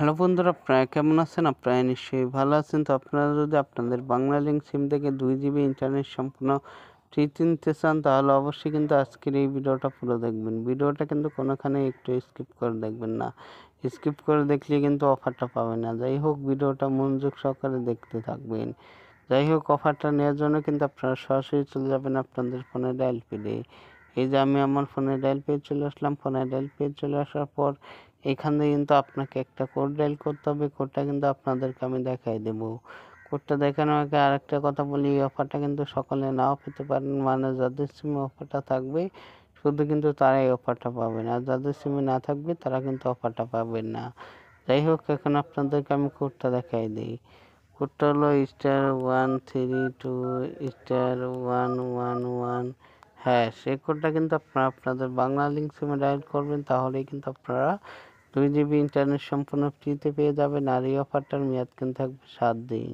Hello বন্ধুরা, আপনারা কেমন আছেন? আপনারা নিশ্চয়ই ভালো আছেন। তো আপনারা যদি আপনাদের বাংলালিংক সিম থেকে 2 GB ইন্টারনেট সম্পূর্ণ ফ্রিতে নিতে চান, তাহলে অবশ্যই কিন্তু আজকের এই ভিডিওটা পুরো দেখবেন। ভিডিওটা কিন্তু কোনোখানে একটু স্কিপ করে দেখবেন না। স্কিপ করে দেখলে কিন্তু অফারটা পাবেন না। যাই হোক, ভিডিওটা মনোযোগ সহকারে দেখতে থাকবেন। যাই হোক, অফারটা নেওয়ার জন্য কিন্তু আপনারা সরাসরি চলে যাবেন আপনাদের ফোনে ডায়াল পেডে। এই যে আমি আমার ফোনে ডায়াল পেজ চলে আসলাম। ফোনে ডায়াল পেজ চলে আসার পর এখান থেকে কিন্তু আপনাকে একটা কোড ডায়াল করতে হবে। কোডটা কিন্তু আপনাদেরকে আমি দেখাই দেব। কোডটা দেখানোর আগে আরেকটা কথা বলি, এই অফারটা কিন্তু সকলে নাও পেতে পারেন। মানে যাদের সিমে অফারটা থাকবে শুধু কিন্তু তারাই এই অফারটা পাবেন, আর যাদের সিমে না থাকবে তারা কিন্তু অফারটা পাবেন না। যাই হোক, এখন আপনাদেরকে আমি কোডটা দেখাই দিই। কোডটা হলো *132*111#। হ্যাঁ, সেই কোডটা কিন্তু আপনারা আপনাদের বাংলালিংক সিমে ডায়াল করবেন, তাহলেই কিন্তু আপনারা 2 GB ইন্টারনেট সম্পূর্ণ ফ্রিতে পেয়ে যাবেন। আর এই অফারটার মেয়াদ কিন্তু থাকবে 7 দিন।